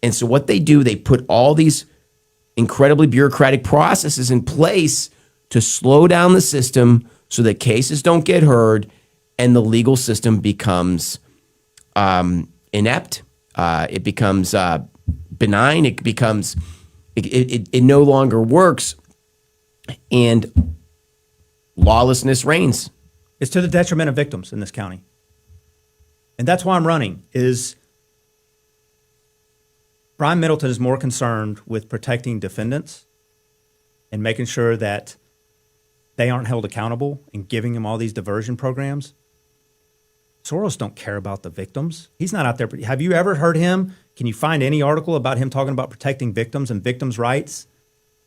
Speaker 2: And so what they do, they put all these incredibly bureaucratic processes in place to slow down the system so that cases don't get heard and the legal system becomes inept. It becomes benign. It no longer works, and lawlessness reigns.
Speaker 3: It's to the detriment of victims in this county. And that's why I'm running, is Brian Middleton is more concerned with protecting defendants and making sure that they aren't held accountable and giving them all these diversion programs. Soros don't care about the victims. He's not out there. Have you ever heard him? Can you find any article about him talking about protecting victims and victims' rights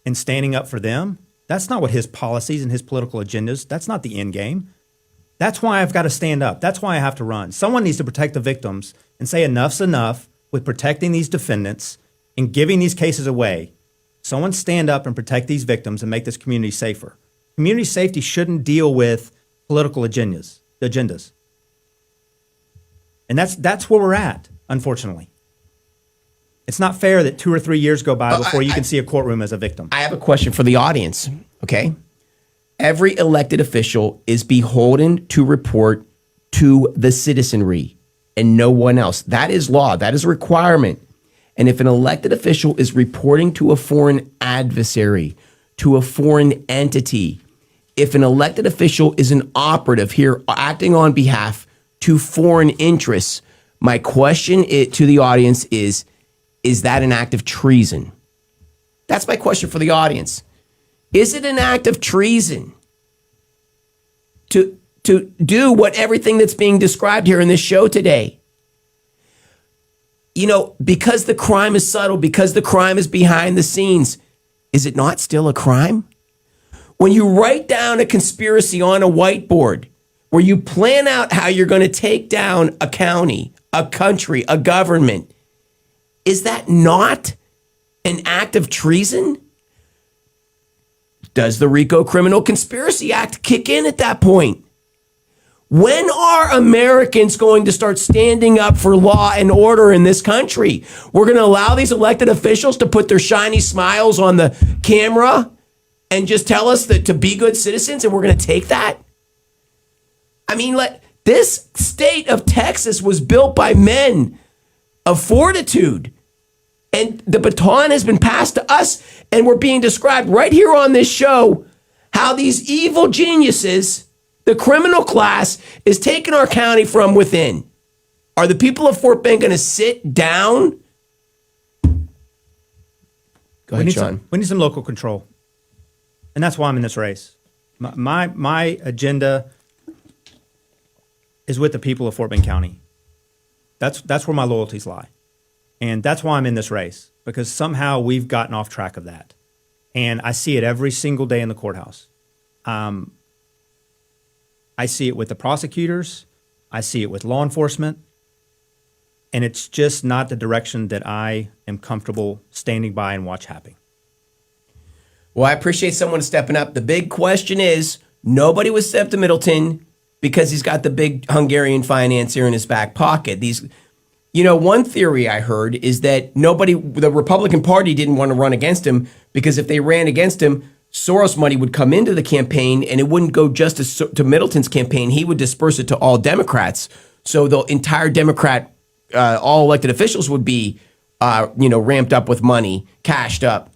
Speaker 3: and standing up for them? That's not what his policies and his political agendas, that's not the end game. That's why I've got to stand up. That's why I have to run. Someone needs to protect the victims and say enough's enough with protecting these defendants and giving these cases away. Someone stand up and protect these victims and make this community safer. Community safety shouldn't deal with political agendas. And that's where we're at, unfortunately. It's not fair that 2 or 3 years go by before you can see a courtroom as a victim.
Speaker 2: I have a question for the audience, okay? Every elected official is beholden to report to the citizenry and no one else. That is law. That is a requirement. And if an elected official is reporting to a foreign adversary, to a foreign entity, if an elected official is an operative here acting on behalf to foreign interests, my question to the audience is that an act of treason? That's my question for the audience. Is it an act of treason to do what everything that's being described here in this show today? You know, because the crime is subtle, because the crime is behind the scenes, is it not still a crime? When you write down a conspiracy on a whiteboard, where you plan out how you're going to take down a county, a country, a government, is that not an act of treason? Does the RICO Criminal Conspiracy Act kick in at that point? When are Americans going to start standing up for law and order in this country? We're going to allow these elected officials to put their shiny smiles on the camera and just tell us that to be good citizens, and we're going to take that? I mean, this state of Texas was built by men of fortitude, and the baton has been passed to us, and we're being described right here on this show how these evil geniuses, the criminal class, is taking our county from within. Are the people of Fort Bend going to sit down? Go ahead, Shawn.
Speaker 3: We need some local control, and that's why I'm in this race. My agenda is with the people of Fort Bend County. That's where my loyalties lie. And that's why I'm in this race, because somehow we've gotten off track of that. And I see it every single day in the courthouse. I see it with the prosecutors. I see it with law enforcement. And it's just not the direction that I am comfortable standing by and watch happen.
Speaker 2: Well, I appreciate someone stepping up. The big question is, nobody would step to Middleton because he's got the big Hungarian financier in his back pocket. One theory I heard is that the Republican Party didn't want to run against him because if they ran against him, Soros money would come into the campaign and it wouldn't go just to Middleton's campaign. He would disperse it to all Democrats. So the entire Democrat, all elected officials would be, ramped up with money, cashed up.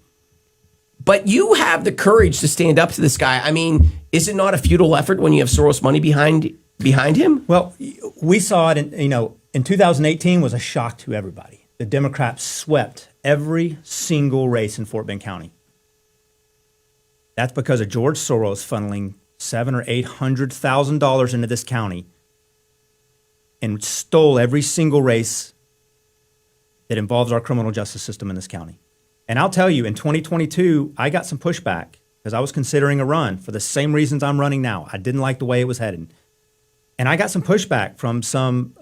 Speaker 2: But you have the courage to stand up to this guy. I mean, is it not a futile effort when you have Soros money behind him?
Speaker 3: Well, we saw it in 2018 was a shock to everybody. The Democrats swept every single race in Fort Bend County. That's because of George Soros funneling $700,000 or $800,000 into this county and stole every single race that involves our criminal justice system in this county. And I'll tell you, in 2022, I got some pushback because I was considering a run for the same reasons I'm running now. I didn't like the way it was headed. And I got some pushback from some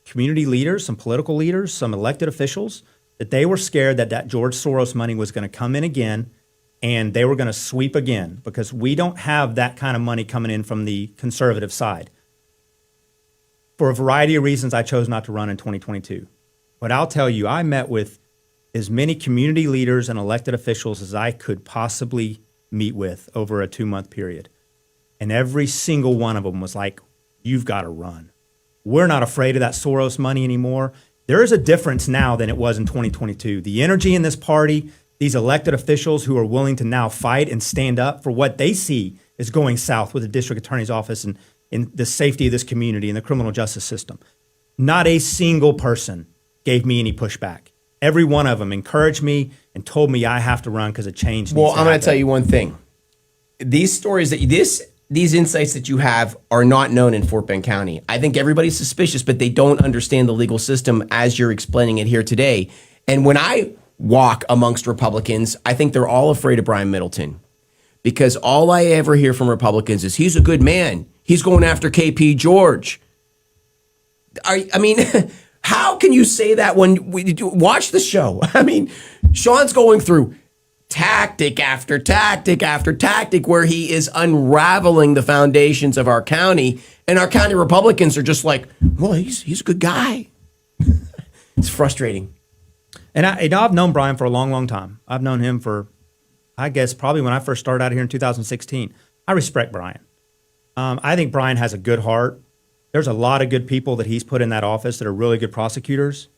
Speaker 3: community leaders, some political leaders, some elected officials, that they were scared that George Soros money was going to come in again and they were going to sweep again, because we don't have that kind of money coming in from the conservative side. For a variety of reasons, I chose not to run in 2022. But I'll tell you, I met with as many community leaders and elected officials as I could possibly meet with over a 2-month period. And every single one of them was like, you've got to run. We're not afraid of that Soros money anymore. There is a difference now than it was in 2022. The energy in this party, these elected officials who are willing to now fight and stand up for what they see is going south with the district attorney's office and in the safety of this community and the criminal justice system. Not a single person gave me any pushback. Every one of them encouraged me and told me I have to run because a change needs to happen.
Speaker 2: I'm going to tell you one thing. These stories these insights that you have are not known in Fort Bend County. I think everybody's suspicious, but they don't understand the legal system as you're explaining it here today. And when I walk amongst Republicans, I think they're all afraid of Brian Middleton because all I ever hear from Republicans is he's a good man. He's going after KP George. I mean, how can you say that when we watch the show? I mean, Shawn's going through tactic after tactic after tactic where he is unraveling the foundations of our county, and our county Republicans are just like, well, he's a good guy. It's frustrating.
Speaker 3: And I've known Brian for a long, long time. I've known him for, I guess, probably when I first started out here in 2016. I respect Brian. I think Brian has a good heart. There's a lot of good people that he's put in that office that are really good prosecutors.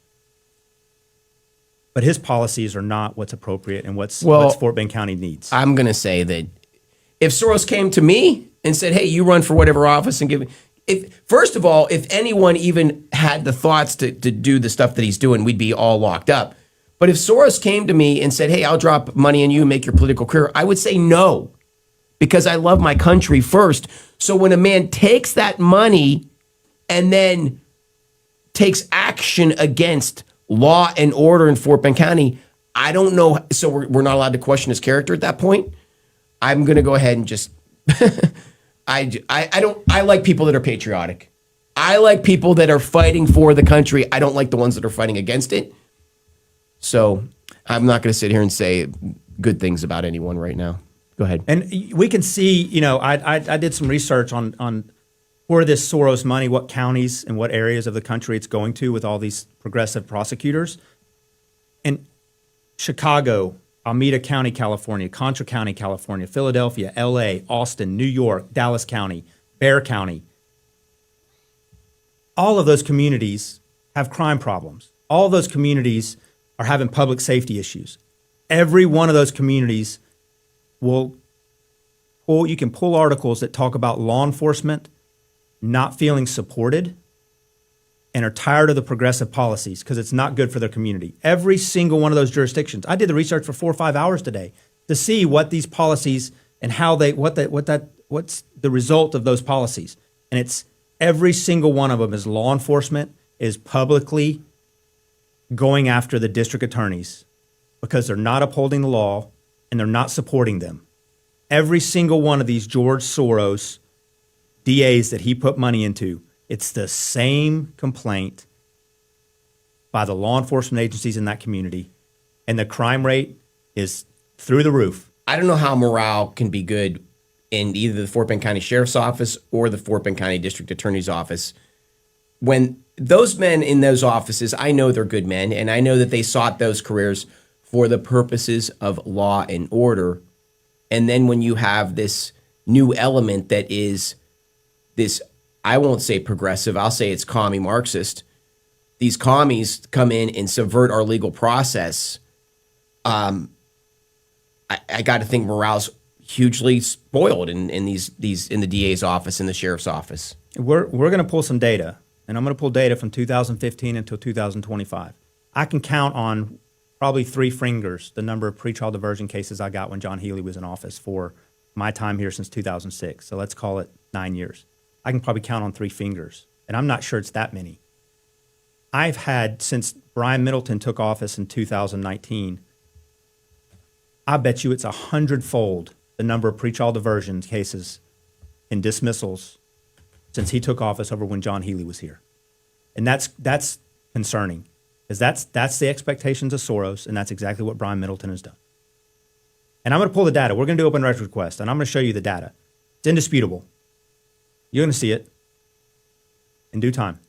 Speaker 3: But his policies are not what's appropriate and what's Fort Bend County needs.
Speaker 2: I'm going to say that if Soros came to me and said, hey, you run for whatever office and give me, first of all, if anyone even had the thoughts to do the stuff that he's doing, we'd be all locked up. But if Soros came to me and said, hey, I'll drop money on you and make your political career, I would say no, because I love my country first. So when a man takes that money and then takes action against law and order in Fort Bend County, I don't know. So we're not allowed to question his character at that point. I'm going to go ahead and just, I like people that are patriotic. I like people that are fighting for the country. I don't like the ones that are fighting against it. So I'm not going to sit here and say good things about anyone right now. Go ahead.
Speaker 3: And we can see, I did some research on where this Soros money, what counties and what areas of the country it's going to with all these progressive prosecutors. And Chicago, Alameda County, California, Contra County, California, Philadelphia, LA, Austin, New York, Dallas County, Bexar County. All of those communities have crime problems. All of those communities are having public safety issues. Every one of those communities you can pull articles that talk about law enforcement not feeling supported and are tired of the progressive policies because it's not good for their community. Every single one of those jurisdictions. I did the research for 4 or 5 hours today to see what these policies and how what's the result of those policies. And it's every single one of them is law enforcement is publicly going after the district attorneys because they're not upholding the law and they're not supporting them. Every single one of these George Soros DAs that he put money into, it's the same complaint by the law enforcement agencies in that community, and the crime rate is through the roof.
Speaker 2: I don't know how morale can be good in either the Fort Bend County Sheriff's Office or the Fort Bend County District Attorney's Office when those men in those offices, I know they're good men, and I know that they sought those careers for the purposes of law and order. And then when you have this new element that is this, I won't say progressive, I'll say it's commie Marxist. These commies come in and subvert our legal process. I got to think morale's hugely spoiled in these in the DA's office, in the sheriff's office.
Speaker 3: We're going to pull some data, and I'm going to pull data from 2015 until 2025. I can count on probably 3 fingers the number of pretrial diversion cases I got when John Heasley was in office for my time here since 2006. So let's call it 9 years. I can probably count on 3 fingers, and I'm not sure it's that many. I've had, since Brian Middleton took office in 2019, I bet you it's 100-fold the number of pretrial diversion cases and dismissals since he took office over when John Heasley was here. And that's concerning, because that's the expectations of Soros, and that's exactly what Brian Middleton has done. And I'm going to pull the data. We're going to do open records request, and I'm going to show you the data. It's indisputable. You're going to see it in due time.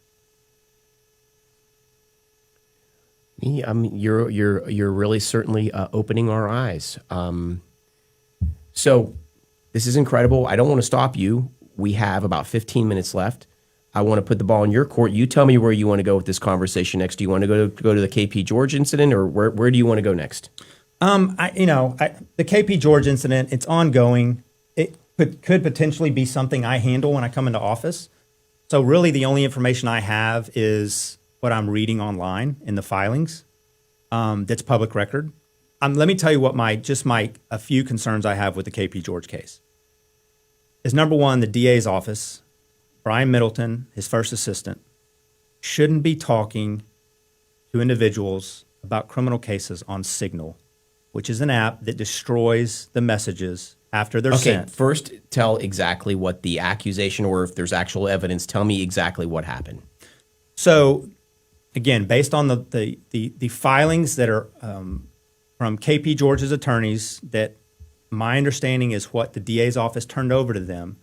Speaker 2: Yeah, I mean, you're really certainly opening our eyes. So this is incredible. I don't want to stop you. We have about 15 minutes left. I want to put the ball in your court. You tell me where you want to go with this conversation next. Do you want to go to the KP George incident, or where do you want to go next?
Speaker 3: The KP George incident, it's ongoing. It could potentially be something I handle when I come into office. So really the only information I have is what I'm reading online in the filings. That's public record. Let me tell you what a few concerns I have with the KP George case. Is number one, the DA's office, Brian Middleton, his first assistant, shouldn't be talking to individuals about criminal cases on Signal, which is an app that destroys the messages after they're sent.
Speaker 2: Okay, first tell exactly what the accusation, or if there's actual evidence, tell me exactly what happened.
Speaker 3: So, again, based on the filings that are from KP George's attorneys, that my understanding is what the DA's office turned over to them,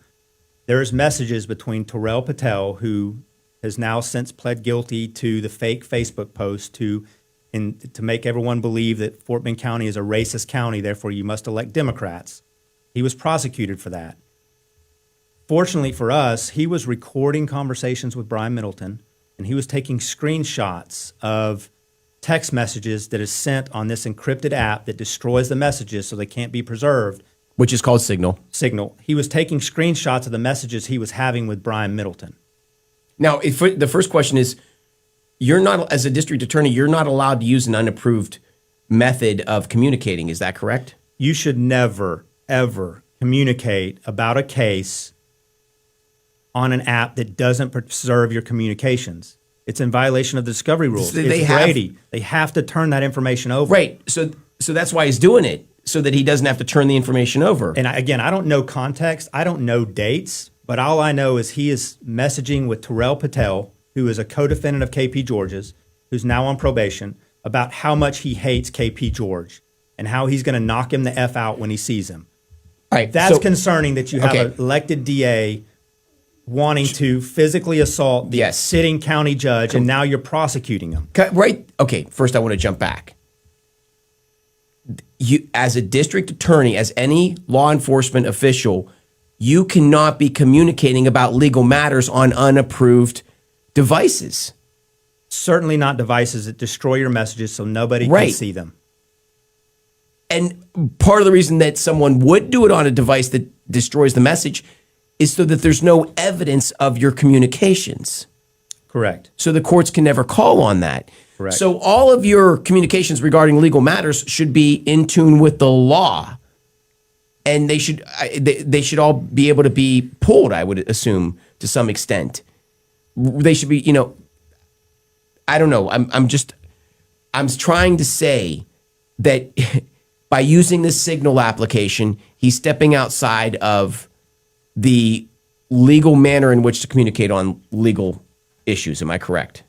Speaker 3: there's messages between Terrell Patel, who has now since pled guilty to the fake Facebook post to make everyone believe that Fort Bend County is a racist county, therefore you must elect Democrats. He was prosecuted for that. Fortunately for us, he was recording conversations with Brian Middleton, and he was taking screenshots of text messages that is sent on this encrypted app that destroys the messages so they can't be preserved.
Speaker 2: Which is called Signal.
Speaker 3: Signal. He was taking screenshots of the messages he was having with Brian Middleton.
Speaker 2: Now, the first question is, you're not, as a district attorney, you're not allowed to use an unapproved method of communicating. Is that correct?
Speaker 3: You should never, ever communicate about a case on an app that doesn't preserve your communications. It's in violation of the discovery rules.
Speaker 2: So
Speaker 3: it's Brady. They have to turn that information over.
Speaker 2: Right. So that's why he's doing it, so that he doesn't have to turn the information over.
Speaker 3: And again, I don't know context. I don't know dates. But all I know is he is messaging with Terrell Patel, who is a co-defendant of KP George's, who's now on probation, about how much he hates KP George and how he's going to knock him the F out when he sees him.
Speaker 2: All right,
Speaker 3: That's concerning, that you have an elected DA wanting to physically assault the sitting county judge, and now you're prosecuting him.
Speaker 2: Right. Okay, first I want to jump back. You, as a district attorney, as any law enforcement official, you cannot be communicating about legal matters on unapproved devices.
Speaker 3: Certainly not devices that destroy your messages so nobody can see them.
Speaker 2: And part of the reason that someone would do it on a device that destroys the message is so that there's no evidence of your communications.
Speaker 3: Correct.
Speaker 2: So the courts can never call on that.
Speaker 3: Correct.
Speaker 2: So all of your communications regarding legal matters should be in tune with the law. And they should all be able to be pulled, I would assume, to some extent. They should be, I don't know. I'm trying to say that by using this Signal application, he's stepping outside of the legal manner in which to communicate on legal issues. Am I correct?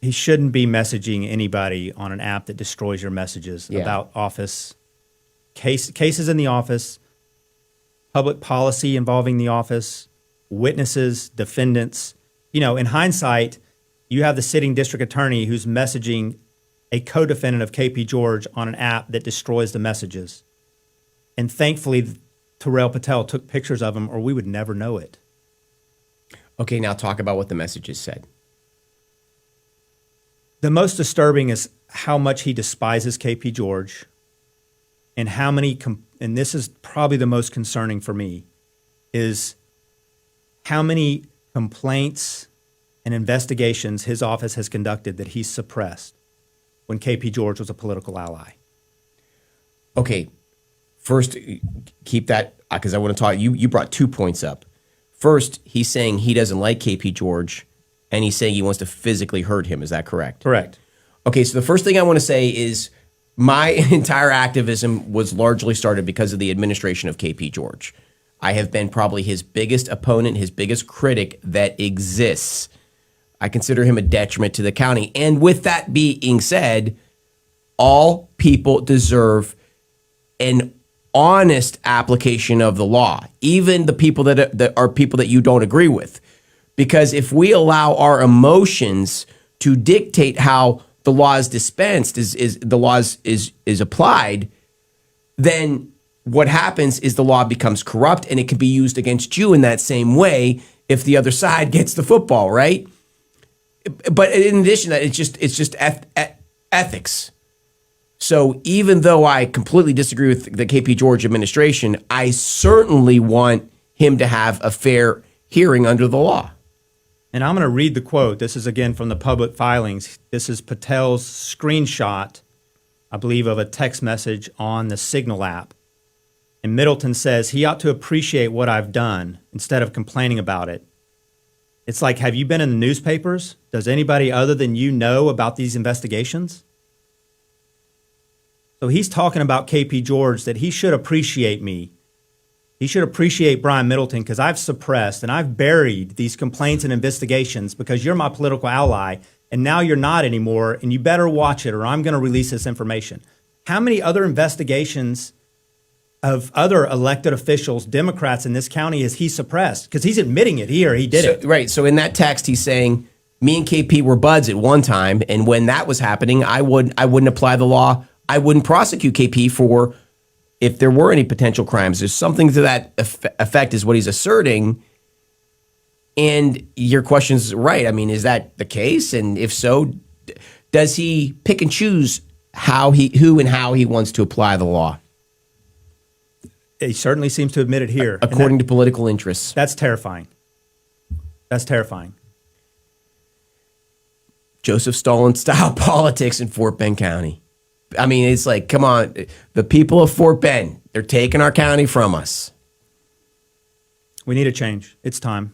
Speaker 3: He shouldn't be messaging anybody on an app that destroys your messages about office, cases in the office, public policy involving the office, witnesses, defendants. In hindsight, you have the sitting district attorney who's messaging a co-defendant of KP George on an app that destroys the messages. And thankfully, Terrell Patel took pictures of him, or we would never know it.
Speaker 2: Okay, now talk about what the messages said.
Speaker 3: The most disturbing is how much he despises KP George, and how many, and this is probably the most concerning for me, is how many complaints and investigations his office has conducted that he's suppressed when KP George was a political ally.
Speaker 2: Okay, first, keep that, because I want to talk, you brought 2 points up. First, he's saying he doesn't like KP George, and he's saying he wants to physically hurt him. Is that correct?
Speaker 3: Correct.
Speaker 2: Okay, so the first thing I want to say is my entire activism was largely started because of the administration of KP George. I have been probably his biggest opponent, his biggest critic that exists. I consider him a detriment to the county. And with that being said, all people deserve an honest application of the law, even the people that are people that you don't agree with. Because if we allow our emotions to dictate how the law is dispensed, is the law is applied, then what happens is the law becomes corrupt and it can be used against you in that same way if the other side gets the football, right? But in addition to that, it's just ethics. So even though I completely disagree with the KP George administration, I certainly want him to have a fair hearing under the law.
Speaker 3: And I'm going to read the quote. This is again from the public filings. This is Patel's screenshot, I believe, of a text message on the Signal app. And Middleton says, he ought to appreciate what I've done instead of complaining about it. It's like, have you been in the newspapers? Does anybody other than you know about these investigations? So he's talking about KP George, that he should appreciate me. He should appreciate Brian Middleton because I've suppressed and I've buried these complaints and investigations because you're my political ally and now you're not anymore and you better watch it or I'm going to release this information. How many other investigations of other elected officials, Democrats in this county, has he suppressed? Because he's admitting it here. He did it.
Speaker 2: Right. So in that text, he's saying, me and KP were buds at one time. And when that was happening, I wouldn't apply the law. I wouldn't prosecute KP for if there were any potential crimes. There's something to that effect is what he's asserting. And your question is right. I mean, is that the case? And if so, does he pick and choose who and how he wants to apply the law?
Speaker 3: He certainly seems to admit it here.
Speaker 2: According to political interests.
Speaker 3: That's terrifying. That's terrifying.
Speaker 2: Joseph Stalin-style politics in Fort Bend County. I mean, it's like, come on, the people of Fort Bend, they're taking our county from us.
Speaker 3: We need a change. It's time.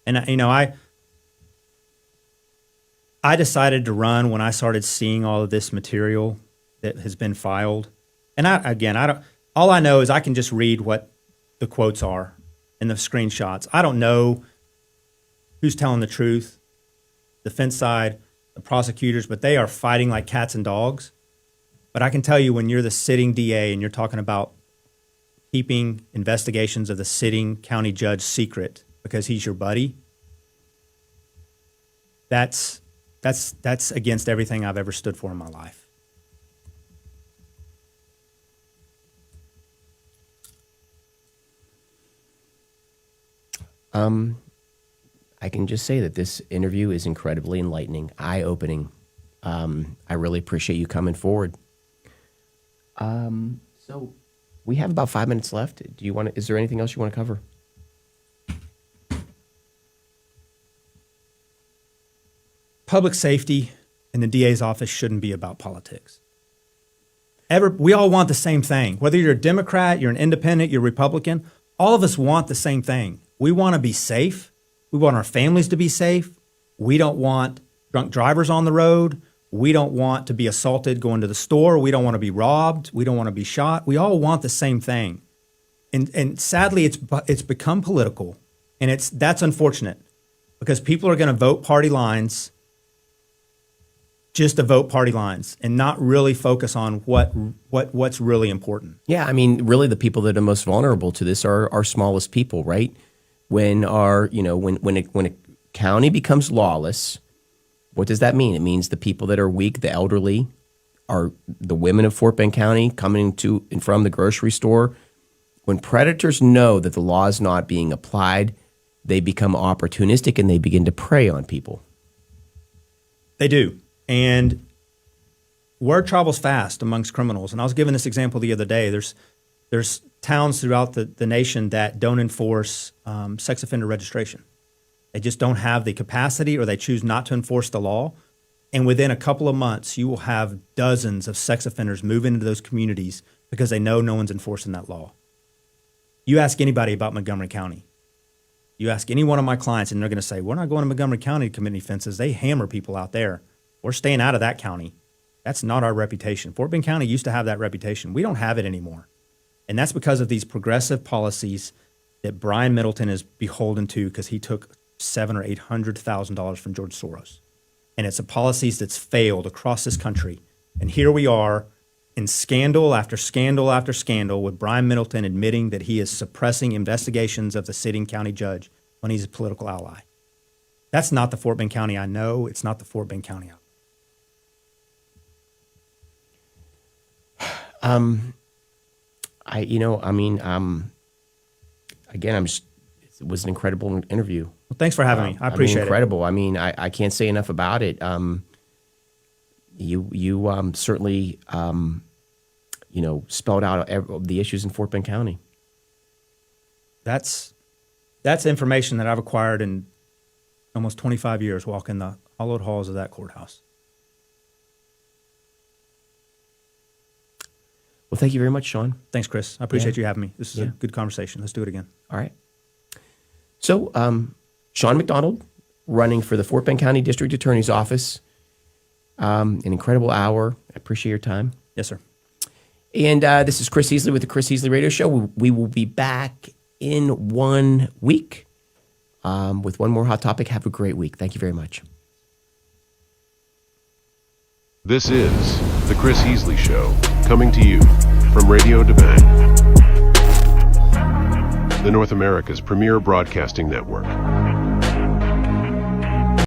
Speaker 3: And, you know, I decided to run when I started seeing all of this material that has been filed. And all I know is I can just read what the quotes are and the screenshots. I don't know who's telling the truth, the defense side, the prosecutors, but they are fighting like cats and dogs. But I can tell you when you're the sitting DA and you're talking about keeping investigations of the sitting county judge secret because he's your buddy, that's against everything I've ever stood for in my life.
Speaker 2: I can just say that this interview is incredibly enlightening, eye-opening. I really appreciate you coming forward. So we have about 5 minutes left. Is there anything else you want to cover?
Speaker 3: Public safety in the DA's office shouldn't be about politics. We all want the same thing. Whether you're a Democrat, you're an independent, you're Republican, all of us want the same thing. We want to be safe. We want our families to be safe. We don't want drunk drivers on the road. We don't want to be assaulted going to the store. We don't want to be robbed. We don't want to be shot. We all want the same thing. And sadly, it's become political. And that's unfortunate because people are going to vote party lines just to vote party lines and not really focus on what's really important.
Speaker 2: Yeah, I mean, really the people that are most vulnerable to this are our smallest people, right? When a county becomes lawless, what does that mean? It means the people that are weak, the elderly, are the women of Fort Bend County coming to and from the grocery store. When predators know that the law is not being applied, they become opportunistic and they begin to prey on people.
Speaker 3: They do. And word travels fast amongst criminals. And I was given this example the other day. There's towns throughout the nation that don't enforce sex offender registration. They just don't have the capacity or they choose not to enforce the law. And within a couple of months, you will have dozens of sex offenders move into those communities because they know no one's enforcing that law. You ask anybody about Montgomery County. You ask any one of my clients and they're going to say, we're not going to Montgomery County to commit any offenses. They hammer people out there. We're staying out of that county. That's not our reputation. Fort Bend County used to have that reputation. We don't have it anymore. And that's because of these progressive policies that Brian Middleton is beholden to because he took $700,000 or $800,000 from George Soros. And it's a policies that's failed across this country. And here we are in scandal after scandal after scandal with Brian Middleton admitting that he is suppressing investigations of the sitting county judge when he's a political ally. That's not the Fort Bend County I know. It's not the Fort Bend County I
Speaker 2: Again, it was an incredible interview.
Speaker 3: Well, thanks for having me. I appreciate it.
Speaker 2: Incredible. I can't say enough about it. You certainly, spelled out the issues in Fort Bend County.
Speaker 3: That's information that I've acquired in almost 25 years walking the hollowed halls of that courthouse.
Speaker 2: Well, thank you very much, Shawn.
Speaker 3: Thanks, Chris. I appreciate you having me. This is a good conversation. Let's do it again.
Speaker 2: All right. So, Shawn McDonald, running for the Fort Bend County District Attorney's Office. An incredible hour. I appreciate your time.
Speaker 3: Yes, sir.
Speaker 2: And this is Chris Heasley with the Chris Heasley Radio Show. We will be back in 1 week with one more hot topic. Have a great week. Thank you very much.
Speaker 1: This is The Chris Heasley Show, coming to you from Radio DeBang, the North America's premier broadcasting network.